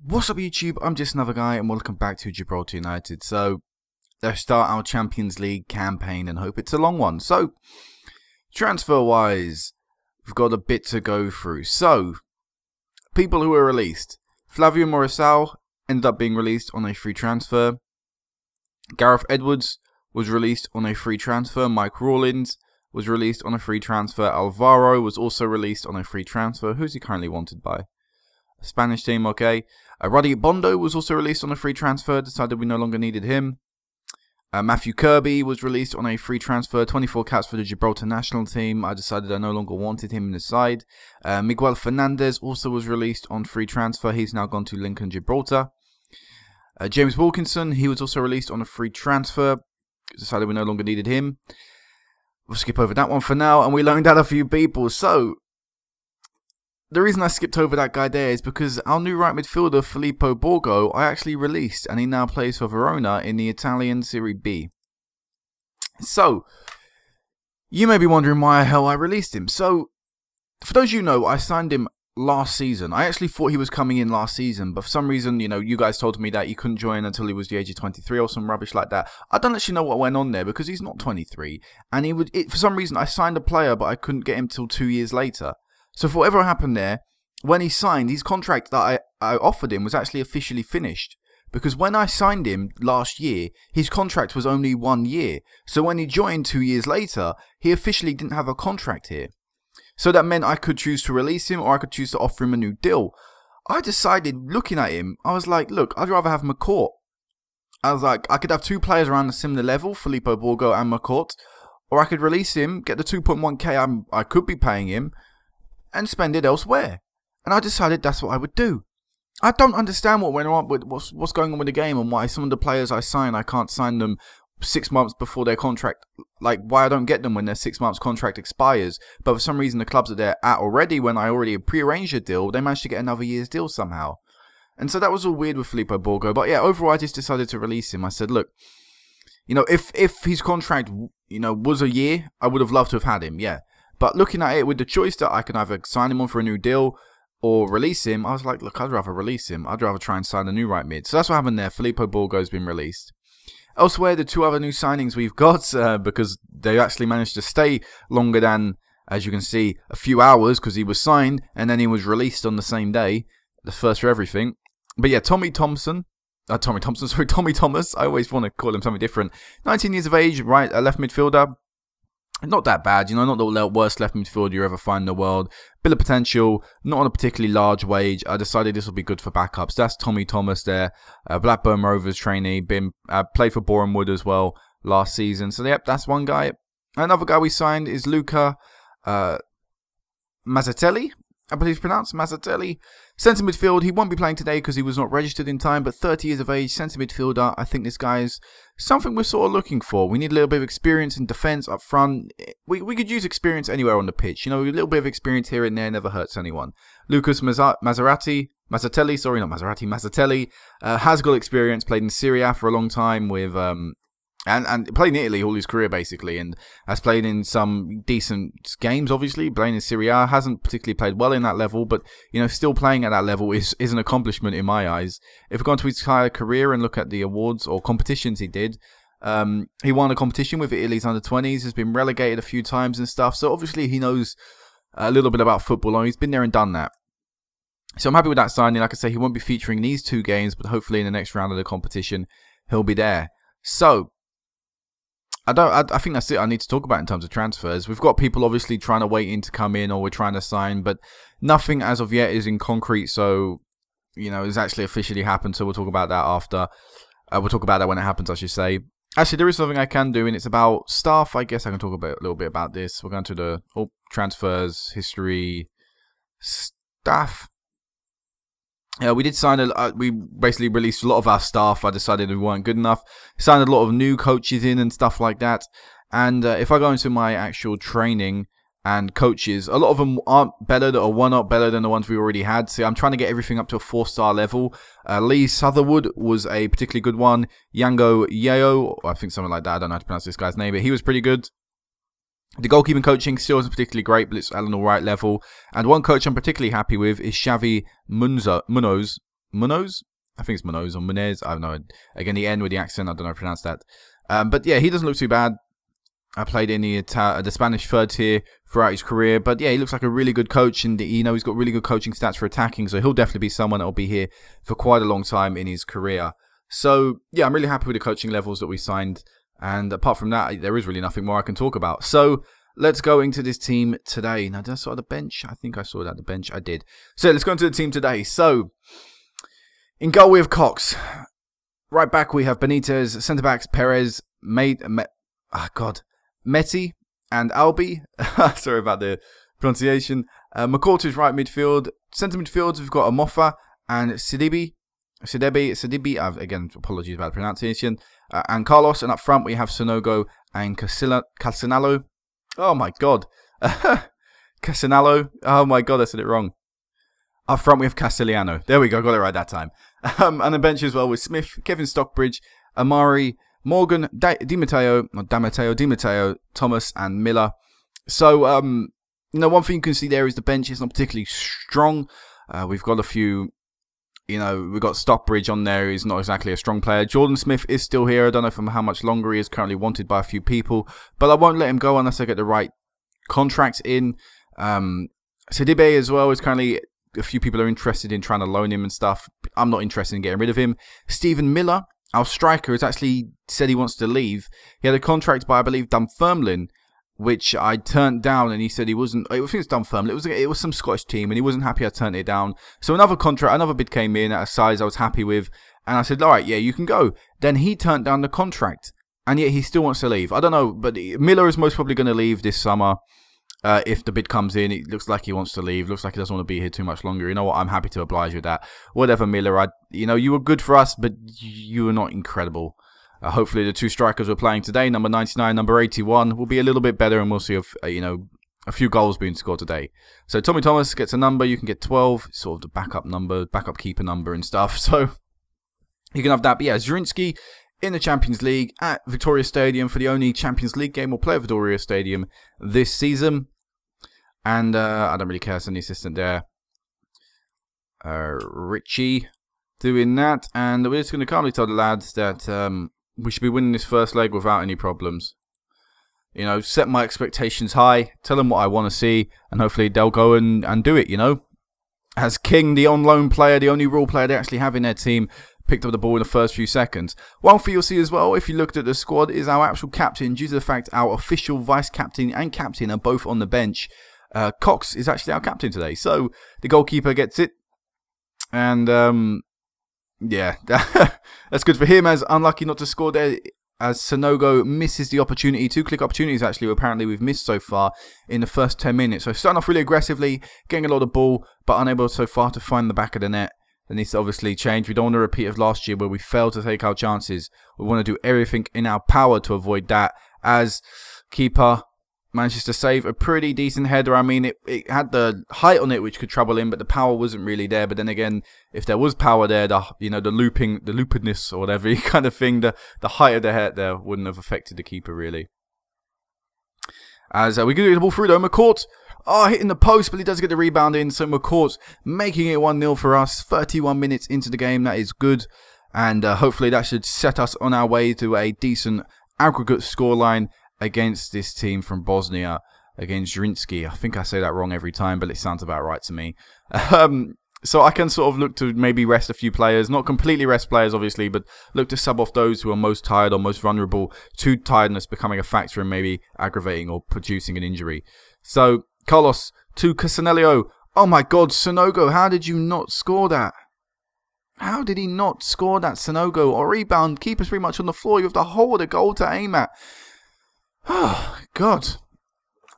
What's up YouTube, I'm just another guy and welcome back to Gibraltar United. So, let's start our Champions League campaign and hope it's a long one. So, transfer wise, we've got a bit to go through. So, people who were released. Flavio Morissal ended up being released on a free transfer. Gareth Edwards was released on a free transfer. Mike Rawlins was released on a free transfer. Alvaro was also released on a free transfer. Who's he currently wanted by? Spanish team, okay. Ruddy Bondo was also released on a free transfer. Decided we no longer needed him. Matthew Kirby was released on a free transfer. 24 caps for the Gibraltar national team. I decided I no longer wanted him in the side. Miguel Fernandez also was released on free transfer. He's now gone to Lincoln Gibraltar. James Wilkinson, he was also released on a free transfer. Decided we no longer needed him. We'll skip over that one for now. And we loaned out a few people. So, the reason I skipped over that guy there is because our new right midfielder, Filippo Borgo, I actually released, and he now plays for Verona in the Italian Serie B. So, you may be wondering why the hell I released him. So, for those you know, I signed him last season. I actually thought he was coming in last season, but for some reason, you know, you guys told me that he couldn't join until he was the age of 23 or some rubbish like that. I don't actually know what went on there because he's not 23, and for some reason, I signed a player, but I couldn't get him till 2 years later. So for whatever happened there, when he signed, his contract that I offered him was actually officially finished. Because when I signed him last year, his contract was only 1 year. So when he joined 2 years later, he officially didn't have a contract here. So that meant I could choose to release him or I could choose to offer him a new deal. I decided, looking at him, I was like, look, I'd rather have McCourt. I was like, I could have two players around a similar level, Filippo Borgo and McCourt. Or I could release him, get the 2.1k I could be paying him, and spend it elsewhere. And I decided that's what I would do. I don't understand what went on with what's going on with the game and why some of the players I sign, I can't sign them 6 months before their contract. Like, why I don't get them when their 6 months contract expires. But for some reason, the clubs that they're at already, when I already prearranged a deal, they managed to get another year's deal somehow. And so that was all weird with Filippo Borgo. But yeah, overall, I just decided to release him. I said, look, you know, if his contract, you know, was a year, I would have loved to have had him, yeah. But looking at it with the choice that I can either sign him on for a new deal or release him, I was like, look, I'd rather release him. I'd rather try and sign a new right mid. So that's what happened there. Filippo Borgo has been released. Elsewhere, the two other new signings we've got, because they actually managed to stay longer than, as you can see, a few hours because he was signed and then he was released on the same day. The first for everything. But yeah, Tommy Thomas. I always want to call him something different. 19 years of age, right, left midfielder. Not that bad, you know, not the worst left midfielder you ever find in the world. Bit of potential, not on a particularly large wage. I decided this will be good for backups. That's Tommy Thomas there, Blackburn Rovers trainee, played for Boreham Wood as well last season. So yep, that's one guy. Another guy we signed is Luca Mazzatelli. I believe it's pronounced Mazzatelli. Centre midfield, he won't be playing today because he was not registered in time, but 30 years of age, centre midfielder. I think this guy is something we're sort of looking for. We need a little bit of experience in defence up front. We could use experience anywhere on the pitch. You know, a little bit of experience here and there never hurts anyone. Lucas Mazzatelli, has got experience, played in Serie A for a long time with and played in Italy all his career basically, and has played in some decent games. Obviously, playing in Serie A, hasn't particularly played well in that level, but you know, still playing at that level is an accomplishment in my eyes. If we go into his entire career and look at the awards or competitions he did, he won a competition with Italy's under-20s, has been relegated a few times and stuff. So obviously he knows a little bit about football. He's been there and done that. So I'm happy with that signing. Like I say, he won't be featuring these two games, but hopefully in the next round of the competition he'll be there. So I think that's it I need to talk about in terms of transfers. We've got people obviously trying to wait in to come in or we're trying to sign, but nothing as of yet is in concrete. So, you know, it's actually officially happened. So we'll talk about that after. We'll talk about that when it happens, I should say. Actually, there is something I can do, and it's about staff. I guess I can talk a little bit about this. We're going to the transfers, history, staff. Yeah, we did sign we basically released a lot of our staff. I decided we weren't good enough. Signed a lot of new coaches in and stuff like that. And if I go into my actual training and coaches, a lot of them aren't better or were not better than the ones we already had. So I'm trying to get everything up to a 4-star level. Lee Sutherwood was a particularly good one. Yango Yeo, I think something like that. I don't know how to pronounce this guy's name, but he was pretty good. The goalkeeping coaching still isn't particularly great, but it's at an alright level. And one coach I'm particularly happy with is Xavi Munoz. Munoz. I think it's Munoz or Munez. I don't know. Again, the N with the accent, I don't know how to pronounce that. But yeah, he doesn't look too bad. I played in the Spanish third tier throughout his career. But yeah, he looks like a really good coach. And, you know, he's got really good coaching stats for attacking. So he'll definitely be someone that will be here for quite a long time in his career. So yeah, I'm really happy with the coaching levels that we signed. And apart from that, there is really nothing more I can talk about. So let's go into this team today. Now, did I saw the bench? I think I saw that the bench. I did. So let's go into the team today. So in goal we have Cox. Right back we have Benitez. Centre backs Perez, Meti and Albi. Sorry about the pronunciation. McCourty's right midfield. Centre midfields we've got Amofa and Sidibe. Again, apologies about the pronunciation. And Carlos. And up front we have Sonogo and Casanalo. Oh my god. Casanalo. Oh my god, I said it wrong. Up front we have Castellano. There we go, got it right that time. And the bench as well with Smith, Kevin Stockbridge, Amari, Morgan, Di Matteo, Thomas, and Miller. So, you know, one thing you can see there is the bench is not particularly strong. We've got a few, you know, we've got Stockbridge on there. He's not exactly a strong player. Jordan Smith is still here. I don't know from how much longer he is currently wanted by a few people. But I won't let him go unless I get the right contracts in. Sidibe as well is currently... A few people are interested in trying to loan him and stuff. I'm not interested in getting rid of him. Stephen Miller, our striker, has actually said he wants to leave. He had a contract by, I believe, Dunfermline, which I turned down, and he said he wasn't... I think it's Dunfermline. It was some Scottish team, and he wasn't happy I turned it down. So another bid came in at a size I was happy with, and I said, all right, yeah, you can go. Then he turned down the contract, and yet he still wants to leave. I don't know, but Miller is most probably going to leave this summer. If the bid comes in, it looks like he wants to leave. Looks like he doesn't want to be here too much longer. You know what? I'm happy to oblige with that. Whatever, Miller. You know, you were good for us, but you were not incredible. Hopefully, the two strikers we're playing today, number 99, number 81, will be a little bit better, and we'll see if you know, a few goals being scored today. So Tommy Thomas gets a number. You can get 12, sort of the backup number, backup keeper number and stuff. So you can have that. But yeah, Zrinski in the Champions League at Victoria Stadium for the only Champions League game we'll play at Victoria Stadium this season. And I don't really care, it's an assistant there. Richie doing that. And we're just going to calmly tell the lads that we should be winning this first leg without any problems. You know, set my expectations high, tell them what I want to see, and hopefully they'll go and do it, you know. As King, the on-loan player, the only real player they actually have in their team, picked up the ball in the first few seconds. One thing you'll see as well, if you looked at the squad, is our actual captain, due to the fact our official vice-captain and captain are both on the bench. Cox is actually our captain today, so the goalkeeper gets it. And, yeah, that's good for him, as unlucky not to score there, as Sonogo misses the opportunity. 2-click opportunities, actually, apparently we've missed so far in the first 10 minutes. So starting off really aggressively, getting a lot of ball, but unable so far to find the back of the net. That needs to obviously change. We don't want to repeat of last year where we failed to take our chances. We want to do everything in our power to avoid that, as keeper manages to save a pretty decent header. I mean, it had the height on it which could trouble him, but the power wasn't really there. But then again, if there was power there, the loopedness or whatever kind of thing, the height of the head there wouldn't have affected the keeper really. As we get the ball through though, McCourt, hitting the post, but he does get the rebound in. So McCourt making it 1-0 for us. 31 minutes into the game, that is good, and hopefully that should set us on our way to a decent aggregate scoreline against this team from Bosnia, against Zrinski. I think I say that wrong every time, but it sounds about right to me. So I can sort of look to maybe rest a few players. Not completely rest players, obviously, but look to sub off those who are most tired or most vulnerable to tiredness becoming a factor and maybe aggravating or producing an injury. So, Carlos to Casanello. Oh my god, Sonogo, how did you not score that? How did he not score that, Sonogo? Or rebound, keeper's pretty much on the floor. You have the whole of the goal to aim at. Oh, God.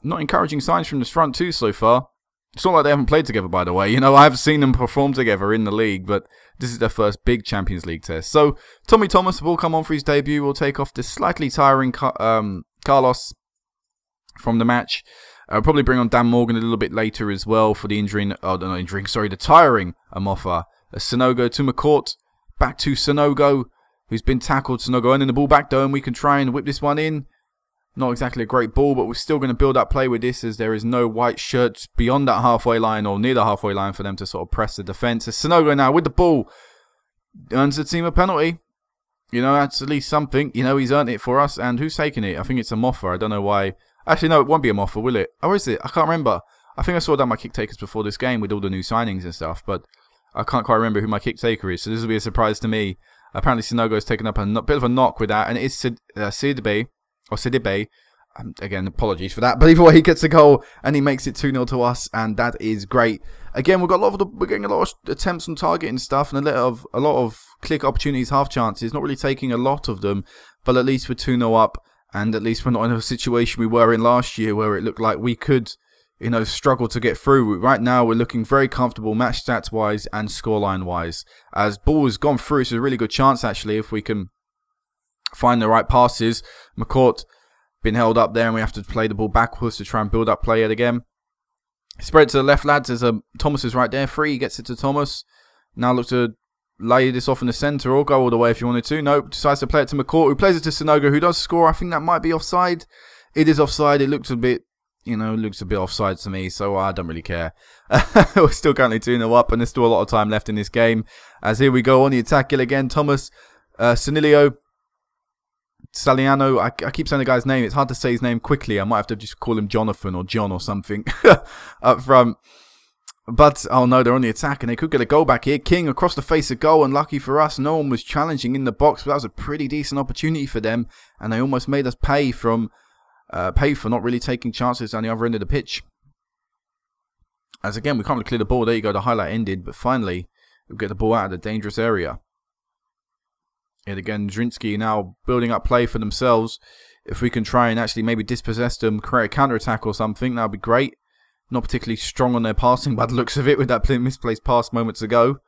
Not encouraging signs from this front two so far. It's not like they haven't played together, by the way. You know, I've seen them perform together in the league, but this is their first big Champions League test. So, Tommy Thomas will come on for his debut. We'll take off the slightly tiring Carlos from the match. I'll probably bring on Dan Morgan a little bit later as well for the the tiring Amofa. Sonogo to McCourt. Back to Sonogo, who's been tackled. Sonogo earning the ball back though, and we can try and whip this one in. Not exactly a great ball, but we're still going to build up play with this as there is no white shirts beyond that halfway line or near the halfway line for them to sort of press the defence. As Sanogo now with the ball earns the team a penalty. You know, that's at least something. You know, he's earned it for us. And who's taking it? I think it's a Moffa. I don't know why. Actually, no, it won't be a Moffa, will it? Or is it? I can't remember. I think I saw down my kick takers before this game with all the new signings and stuff, but I can't quite remember who my kick taker is, so this will be a surprise to me. Apparently, Sanogo has taken up a bit of a knock with that, and it is Sidibe. Again, apologies for that. But either way, he gets a goal and he makes it 2-0 to us, and that is great. Again, we're getting a lot of attempts on target and stuff, and a lot of click opportunities, half chances. Not really taking a lot of them, but at least we're 2-0 up, and at least we're not in a situation we were in last year where it looked like we could, you know, struggle to get through. Right now, we're looking very comfortable match stats wise and scoreline wise. As ball has gone through, it's a really good chance actually if we can find the right passes. McCourt been held up there and we have to play the ball backwards to try and build up play yet again. Spread to the left, lads, as Thomas is right there. Free, gets it to Thomas. Now looks to lay this off in the centre or go all the way if you wanted to. Nope, decides to play it to McCourt, who plays it to Sanogo, who does score. I think that might be offside. It is offside. It looks a bit, you know, looks a bit offside to me, so I don't really care. We're still currently 2-0 up, and there's still a lot of time left in this game. As here we go on the attack again. Thomas, Sanilio, Saliano, I keep saying the guy's name. It's hard to say his name quickly. I might have to just call him Jonathan or John or something up front. But, oh no, they're on the attack and they could get a goal back here. King across the face of goal, and lucky for us, no one was challenging in the box. But that was a pretty decent opportunity for them, and they almost made us pay for not really taking chances on the other end of the pitch. As again, we can't really clear the ball. There you go, the highlight ended, but finally, we'll get the ball out of the dangerous area. Yet again, Drinsky now building up play for themselves. If we can try and actually maybe dispossess them, create a counter-attack or something, that would be great. Not particularly strong on their passing by the looks of it with that misplaced pass moments ago.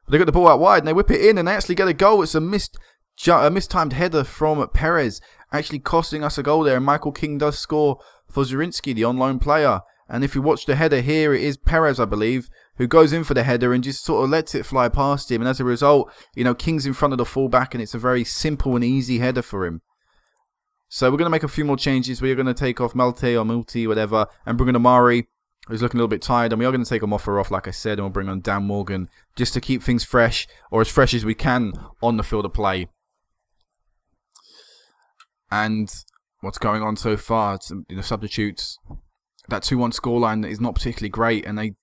But they got the ball out wide and they whip it in and they actually get a goal. It's a mistimed header from Perez, actually costing us a goal there. And Michael King does score for Zurinsky, the on-loan player. And if you watch the header here, it is Perez, I believe, who goes in for the header and just sort of lets it fly past him. And as a result, you know, King's in front of the fullback and it's a very simple and easy header for him. So we're going to make a few more changes. We're going to take off Malte or Multi, whatever, and bring in Amari, who's looking a little bit tired. And we are going to take Moffa off, like I said, and we'll bring on Dan Morgan just to keep things fresh, or as fresh as we can on the field of play. And what's going on so far, it's, you know, substitutes. That 2-1 scoreline is not particularly great, and they,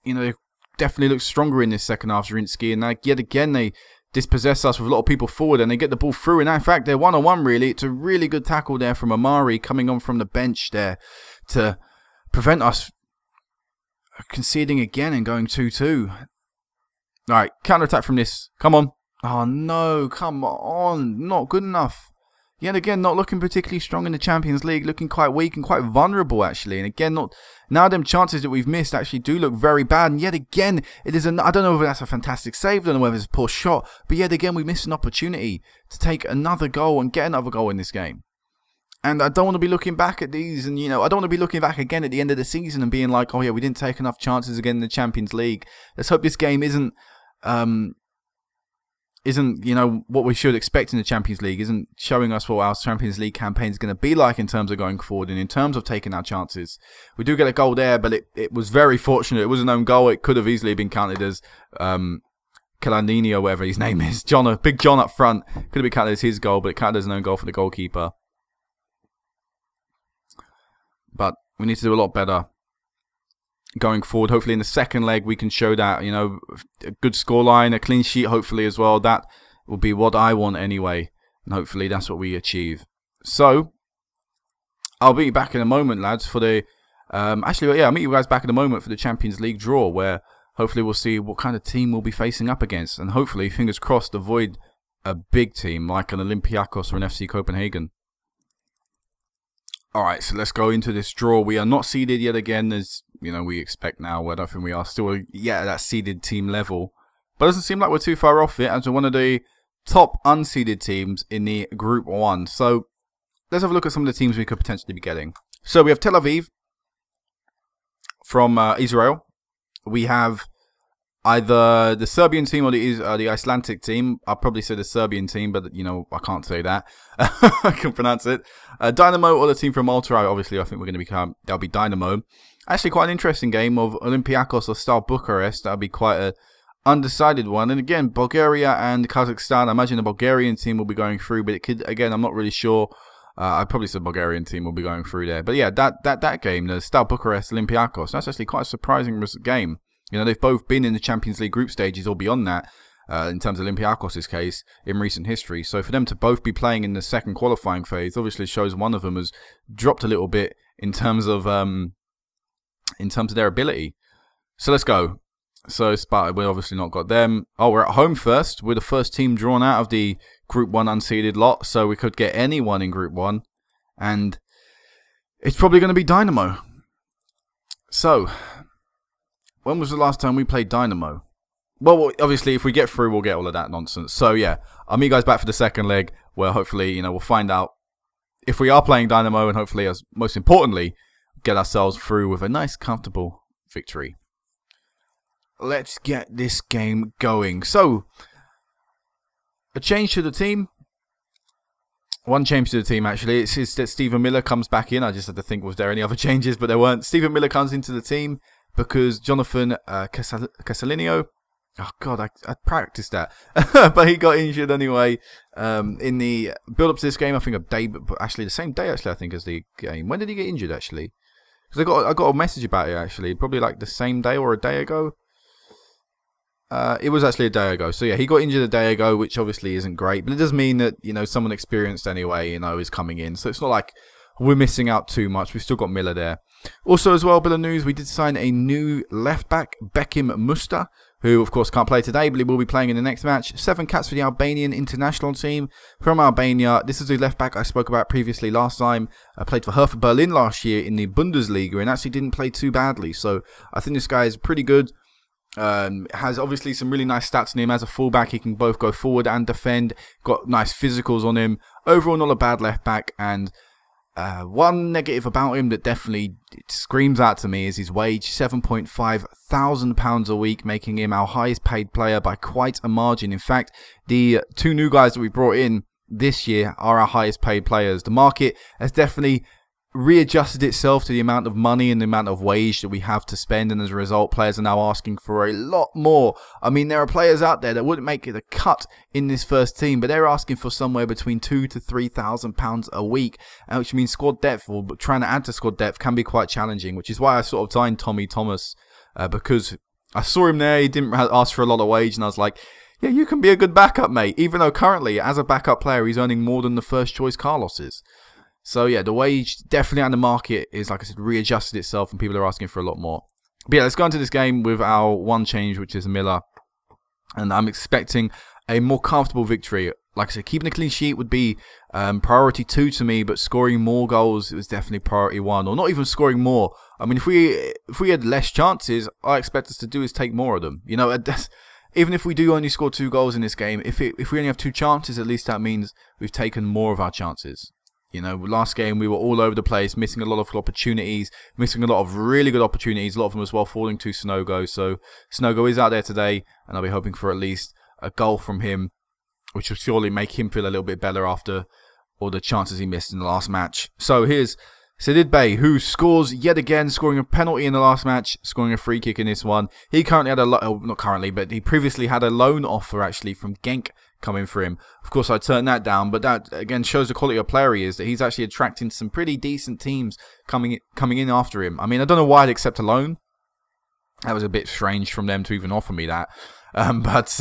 you know, they definitely look stronger in this second half, Zurinsky, and yet again they dispossess us with a lot of people forward, and they get the ball through, and in fact they're one-on-one really. It's a really good tackle there from Amari coming on from the bench there to prevent us conceding again and going 2-2. Alright, counter-attack from this. Come on. Oh no, come on. Not good enough. Yet again, not looking particularly strong in the Champions League, looking quite weak and quite vulnerable actually. And again, now them chances that we've missed actually do look very bad. And yet again, it is I don't know whether that's a fantastic save, I don't know whether it's a poor shot, but yet again we missed an opportunity to take another goal and get another goal in this game. And I don't want to be looking back at these, and you know, I don't want to be looking back again at the end of the season and being like, oh yeah, we didn't take enough chances again in the Champions League. Let's hope this game isn't you know, what we should expect in the Champions League, isn't showing us what our Champions League campaign is going to be like in terms of going forward and in terms of taking our chances. We do get a goal there, but it was very fortunate. It was an own goal. It could have easily been counted as Calandini or whatever his name is. Big John up front. Could have been counted as his goal, but it counted as an own goal for the goalkeeper. But we need to do a lot better going forward. Hopefully in the second leg we can show that, you know, a good scoreline, a clean sheet hopefully as well. That will be what I want anyway, and hopefully that's what we achieve. So I'll be back in a moment, lads, for the actually, yeah, I'll meet you guys back in a moment for the Champions League draw, where hopefully we'll see what kind of team we'll be facing up against, and hopefully, fingers crossed, avoid a big team like an Olympiacos or an FC Copenhagen. Alright, so let's go into this draw. We are not seeded yet again, as you know, we expect now. I don't think we are still yet at that seeded team level. But it doesn't seem like we're too far off it, as we're one of the top unseeded teams in the Group 1. So let's have a look at some of the teams we could potentially be getting. So we have Tel Aviv from Israel. We have either the Serbian team or the Icelandic team. I'll probably say the Serbian team, but, you know, I can't say that. I can pronounce it. Dynamo or the team from Malta. Obviously, I think we're going to become, that'll be Dynamo. Actually, quite an interesting game of Olympiacos or Stal Bucharest. That'll be quite a undecided one. And again, Bulgaria and Kazakhstan. I imagine the Bulgarian team will be going through, but it could, again, I'm not really sure. I'd probably say the Bulgarian team will be going through there. But yeah, that game, the Stal Bucharest Olympiacos, that's actually quite a surprising game. You know, they've both been in the Champions League group stages or beyond that, in terms of Olympiacos' case, in recent history. So for them to both be playing in the second qualifying phase obviously shows one of them has dropped a little bit in terms of their ability. So let's go. So Sparta, we obviously not got them. Oh, we're at home first. We're the first team drawn out of the Group 1 unseeded lot, so we could get anyone in Group 1. And it's probably going to be Dynamo. So, when was the last time we played Dynamo? Well, obviously, if we get through, we'll get all of that nonsense. So, yeah, I'll meet you guys back for the second leg, where hopefully, you know, we'll find out if we are playing Dynamo, and hopefully, as most importantly, get ourselves through with a nice, comfortable victory. Let's get this game going. So, a change to the team. One change to the team, actually. It's that Stephen Miller comes back in. I just had to think, was there any other changes? But there weren't. Stephen Miller comes into the team because Jonathan Casalinho, oh, God, I practiced that. But he got injured anyway in the build-up to this game. I think a day, but actually the same day, actually, I think, as the game. When did he get injured, actually? Because I got a message about it, actually. Probably like the same day or a day ago. It was actually a day ago. So yeah, he got injured a day ago, which obviously isn't great. But it does mean that, you know, someone experienced anyway, you know, is coming in. So it's not like we're missing out too much. We've still got Miller there. Also as well, bit of news, we did sign a new left back, Bekim Musta, who of course can't play today, but he will be playing in the next match. 7 caps for the Albanian international team from Albania. This is the left back I spoke about previously last time. I played for Hertha Berlin last year in the Bundesliga and actually didn't play too badly. So I think this guy is pretty good. Has obviously some really nice stats on him. As a fullback, he can both go forward and defend. Got nice physicals on him. Overall, not a bad left back. And one negative about him that definitely screams out to me is his wage. £7,500 a week, making him our highest paid player by quite a margin. In fact, the 2 new guys that we brought in this year are our highest paid players. The market has definitely readjusted itself to the amount of money and the amount of wage that we have to spend, and as a result, players are now asking for a lot more. I mean, there are players out there that wouldn't make it a cut in this first team, but they're asking for somewhere between £2,000 to £3,000 a week, which means squad depth, or trying to add to squad depth, can be quite challenging, which is why I sort of signed Tommy Thomas, because I saw him there. He didn't ask for a lot of wage, and I was like, yeah, you can be a good backup, mate, even though currently, as a backup player, he's earning more than the first choice Carlos is. So yeah, the wage definitely on the market is, like I said, readjusted itself and people are asking for a lot more. But yeah, let's go into this game with our one change, which is Miller. And I'm expecting a more comfortable victory. Like I said, keeping a clean sheet would be priority 2 to me, but scoring more goals is definitely priority 1. Or not even scoring more. I mean, if we had less chances, I expect us to do is take more of them. You know, even if we do only score 2 goals in this game, if we only have 2 chances, at least that means we've taken more of our chances. You know, last game we were all over the place, missing a lot of opportunities, missing a lot of really good opportunities, a lot of them as well falling to Snogo. So Snogo is out there today, and I'll be hoping for at least a goal from him, which will surely make him feel a little bit better after all the chances he missed in the last match. So here's Sidid Bey, who scores yet again, scoring a penalty in the last match, scoring a free kick in this one. He currently had not currently, but he previously had a loan offer actually from Genk coming for him. Of course, I turned that down, but that again shows the quality of player he is, that he's actually attracting some pretty decent teams coming in after him. I mean, I don't know why they'd accept a loan. That was a bit strange from them to even offer me that. But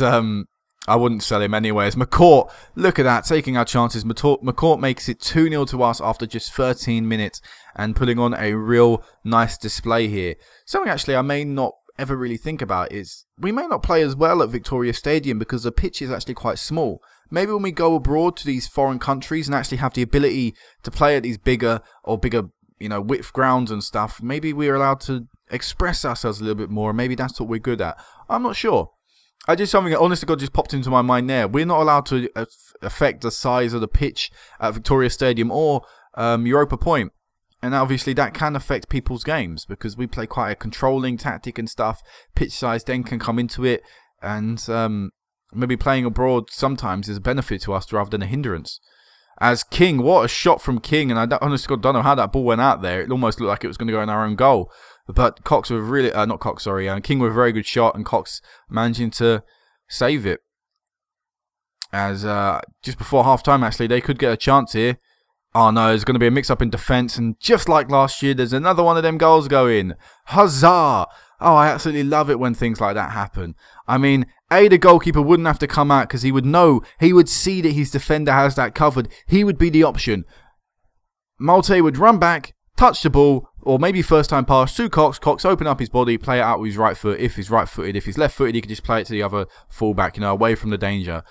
I wouldn't sell him anyways. McCourt, look at that, taking our chances. McCourt makes it 2-0 to us after just 13 minutes and putting on a real nice display here. Something actually I may not ever really think about is we may not play as well at Victoria Stadium because the pitch is actually quite small. Maybe when we go abroad to these foreign countries and actually have the ability to play at these bigger, you know, width grounds and stuff, maybe we're allowed to express ourselves a little bit more. Maybe that's what we're good at. I'm not sure. I just something that honest to God just popped into my mind there. We're not allowed to affect the size of the pitch at Victoria Stadium or Europa Point. And obviously that can affect people's games because we play quite a controlling tactic and stuff. Pitch size then can come into it, and maybe playing abroad sometimes is a benefit to us rather than a hindrance. As King, what a shot from King, and I honestly don't know how that ball went out there. It almost looked like it was going to go in our own goal. But Cox with really, not Cox, sorry, King with a very good shot, and Cox managing to save it. As just before half-time, actually, they could get a chance here. Oh no, there's going to be a mix-up in defence, and just like last year, there's another one of them goals going. Huzzah! Oh, I absolutely love it when things like that happen. I mean, the goalkeeper wouldn't have to come out because he would know, he would see that his defender has that covered. He would be the option. Malte would run back, touch the ball, or maybe first time pass to Cox. Cox open up his body, play it out with his right foot. If he's right-footed, if he's left-footed, he could just play it to the other fullback, away from the danger.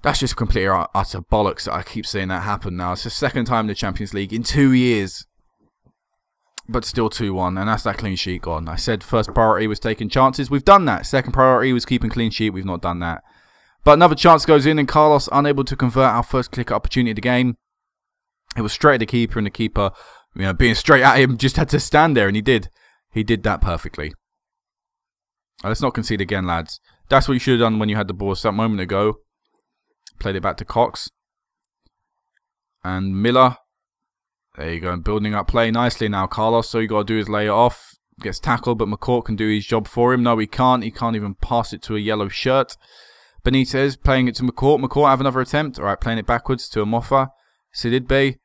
That's just complete utter bollocks that I keep seeing that happen now. It's the second time in the Champions League in 2 years. But still 2-1, and that's that clean sheet gone. I said first priority was taking chances. We've done that. Second priority was keeping clean sheet. We've not done that. But another chance goes in, and Carlos unable to convert our first click opportunity of the game. It was straight at the keeper, and the keeper, being straight at him, just had to stand there, and he did. He did that perfectly. Let's not concede again, lads. That's what you should have done when you had the ball a moment ago. Played it back to Cox. And Miller. There you go. And building up play nicely now, Carlos. So you got to do is lay it off. Gets tackled, but McCourt can do his job for him. No, he can't. He can't even pass it to a yellow shirt. Benitez playing it to McCourt. McCourt have another attempt. Alright, playing it backwards to Amofa. Sidibé.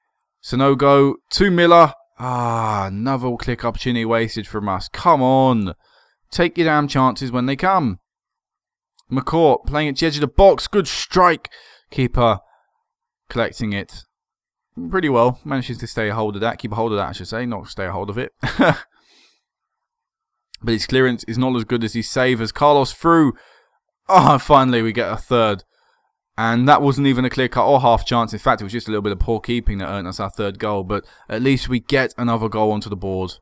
Sonogo to Miller. Another click opportunity wasted from us. Come on. Take your damn chances when they come. McCourt playing it to the edge of the box. Good strike. Keeper collecting it pretty well. Manages to stay a hold of that. Keep a hold of that, I should say. Not stay a hold of it. But his clearance is not as good as his save as Carlos through. Finally we get a third. And that wasn't even a clear cut or half chance. In fact, it was just a little bit of poor keeping that earned us our third goal. But at least we get another goal onto the board.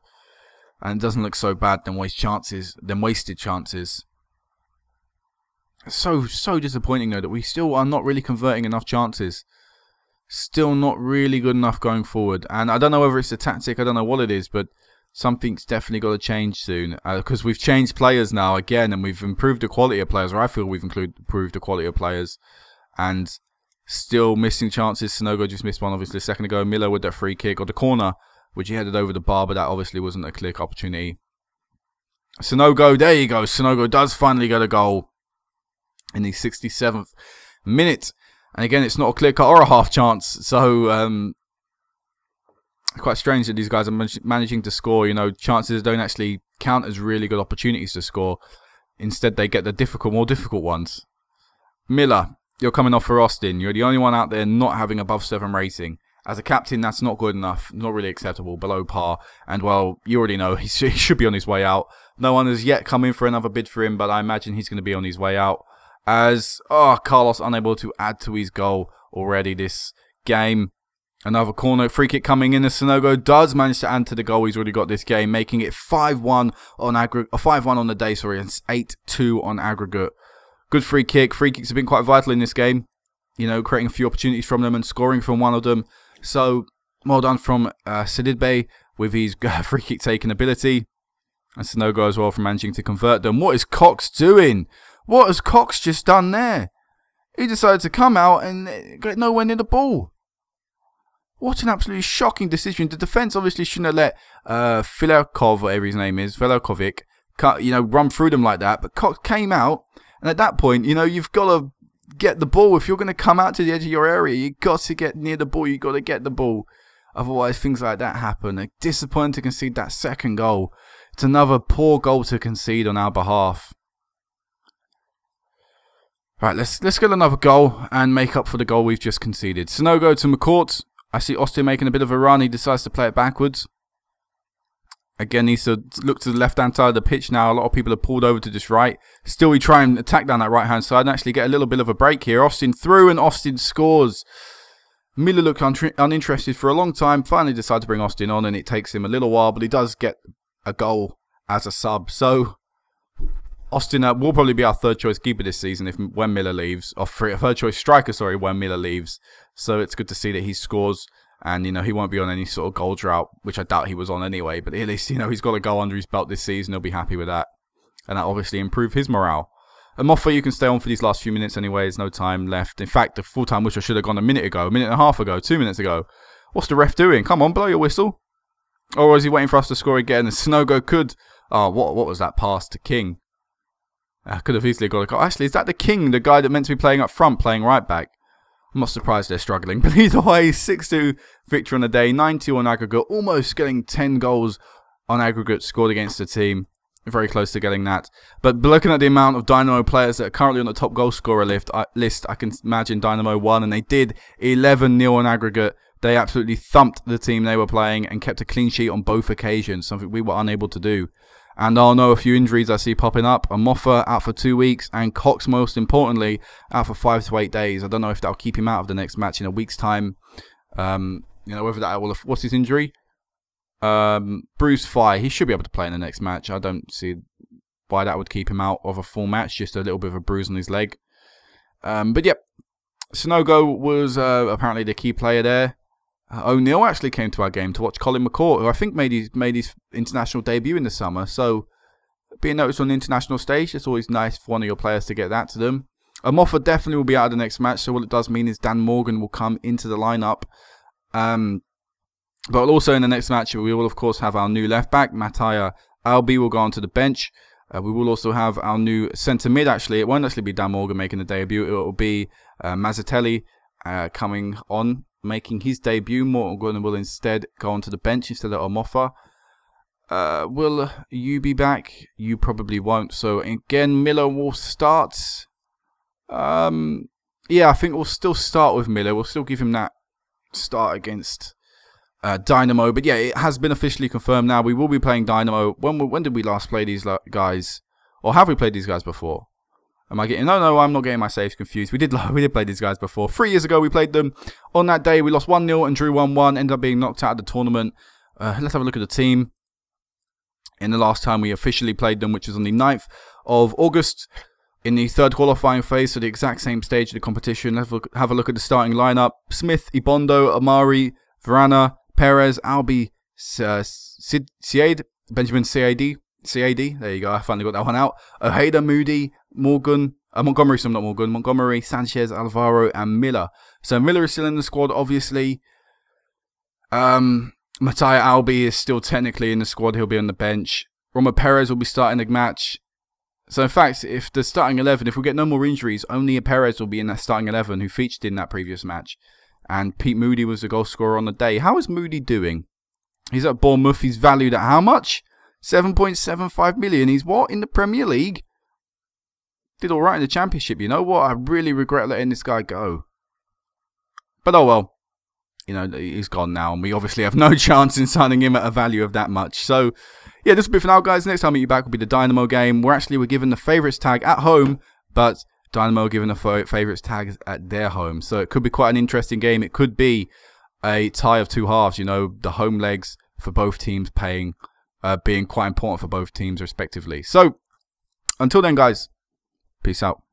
And it doesn't look so bad than wasted chances. So disappointing though that we still are not really converting enough chances. Still not really good enough going forward. And I don't know whether it's a tactic, I don't know what it is, but something's definitely got to change soon. Because we've changed players now again, and we've improved the quality of players, or I feel we've improved the quality of players. And still missing chances. Sonogo just missed one obviously a second ago. Miller with that free kick, or the corner, which he headed over the bar, but that obviously wasn't a clear opportunity. Sonogo, there you go. Sonogo does finally get a goal in the 67th minute. And again, it's not a clear cut or a half chance. So, quite strange that these guys are managing to score. Chances don't actually count as really good opportunities to score. Instead, they get the more difficult ones. Miller, you're coming off for Austin. You're the only one out there not having above 7 rating. As a captain, that's not good enough. Not really acceptable. Below par. And, well, you already know he should be on his way out. No one has yet come in for another bid for him, but I imagine he's going to be on his way out. As, Carlos unable to add to his goal already this game. Another corner free kick coming in as Sonogo does manage to add to the goal he's already got this game, making it 5-1 on aggregate, 5-1 on the day, sorry, and 8-2 on aggregate. Good free kick. Free kicks have been quite vital in this game. Creating a few opportunities from them and scoring from one of them. So, well done from Sidibé with his free kick taking ability. And Sonogo as well for managing to convert them. What is Cox doing? What has Cox just done there? He decided to come out and get nowhere near the ball. What an absolutely shocking decision. The defence obviously shouldn't have let Filarkov, whatever his name is, Filarkovic, run through them like that. But Cox came out, and at that point, you've got to get the ball. If you're going to come out to the edge of your area, you've got to get near the ball. You've got to get the ball. Otherwise, things like that happen. They're disappointed to concede that second goal. It's another poor goal to concede on our behalf. Right, let's get another goal and make up for the goal we've just conceded. Sonogo to McCourt. I see Austin making a bit of a run. He decides to play it backwards. Again, needs to look to the left-hand side of the pitch now. A lot of people have pulled over to this right. Still, we try and attack down that right-hand side and actually get a little bit of a break here. Austin through, and Austin scores. Miller looked uninterested for a long time. Finally decided to bring Austin on, and it takes him a little while, but he does get a goal as a sub. So Austin will probably be our third choice keeper this season when Miller leaves. Or third choice striker, sorry, when Miller leaves. So it's good to see that he scores And, you know, he won't be on any sort of goal drought, which I doubt he was on anyway. But at least, you know, he's got a goal under his belt this season. He'll be happy with that. And that obviously improved his morale. And Moffa, you can stay on for these last few minutes anyway. There's no time left. In fact, the full-time whistle should have gone a minute ago, a minute and a half ago, 2 minutes ago. What's the ref doing? Come on, blow your whistle. Or is he waiting for us to score again? And Snogo could... Oh, what was that pass to King? I could have easily got a goal. Actually, is that the King, the guy that meant to be playing up front, playing right back? I'm not surprised they're struggling. But either way, 6-2 victory on the day. 9-2 on aggregate. Almost getting 10 goals on aggregate scored against the team. Very close to getting that. But looking at the amount of Dynamo players that are currently on the top goal scorer list, I can imagine Dynamo won. And they did 11-0 on aggregate. They absolutely thumped the team they were playing and kept a clean sheet on both occasions. Something we were unable to do. And I'll know a few injuries I see popping up. Moffa out for 2 weeks, and Cox, most importantly, out for 5 to 8 days. I don't know if that'll keep him out of the next match in a week's time. You know, whether that will... What's his injury? Bruised thigh. He should be able to play in the next match. I don't see why that would keep him out of a full match. Just a little bit of a bruise on his leg. But yep, Snogo was apparently the key player there. O'Neill actually came to our game to watch Colin McCourt, who I think made his international debut in the summer. So, being noticed on the international stage, it's always nice for one of your players to get that to them. Moffa definitely will be out of the next match, so what it does mean is Dan Morgan will come into the lineup. But also in the next match, we will of course have our new left back, Mattia Albi will go onto the bench. We will also have our new centre mid. Actually, it won't actually be Dan Morgan making the debut. It will be Mazzatelli coming on, making his debut. Morgan will instead go onto the bench instead of Moffa. Will you be back? You probably won't. So again, Miller will start. Yeah, I think we'll still start with Miller. We'll still give him that start against Dynamo. But yeah, it has been officially confirmed now. We will be playing Dynamo. When did we last play these guys? Or have we played these guys before? Am I getting... No, I'm not getting my saves confused. We did play these guys before. 3 years ago, we played them. On that day, we lost 1-0 and drew 1-1. Ended up being knocked out of the tournament. Let's have a look at the team. In the last time we officially played them, which was on the 9th of August. In the third qualifying phase, so the exact same stage of the competition. Let's have a look at the starting lineup. Smith, Ibondo, Amari, Varana, Perez, Albi, Siade, Benjamin CAD. There you go. I finally got that one out. Ojeda, Moody, Morgan, Montgomery, not Morgan. Montgomery, Sanchez, Alvaro, and Miller. So Miller is still in the squad, obviously. Mattia Albi is still technically in the squad. He'll be on the bench. Roma Perez will be starting the match. So in fact, if the starting 11, if we get no more injuries, only Perez will be in that starting 11 who featured in that previous match. And Pete Moody was the goal scorer on the day. How is Moody doing? He's at Bournemouth. He's valued at how much? 7.75 million. He's what? In the Premier League? Did alright in the Championship. You know what? I really regret letting this guy go. But oh well. You know, he's gone now. And we obviously have no chance in signing him at a value of that much. So... yeah, this will be for now, guys. Next time I meet you back will be the Dynamo game. We're given the favourites tag at home, but Dynamo are given the favourites tag at their home. So it could be quite an interesting game. It could be a tie of two halves. You know, the home legs for both teams being quite important for both teams respectively. So until then, guys, peace out.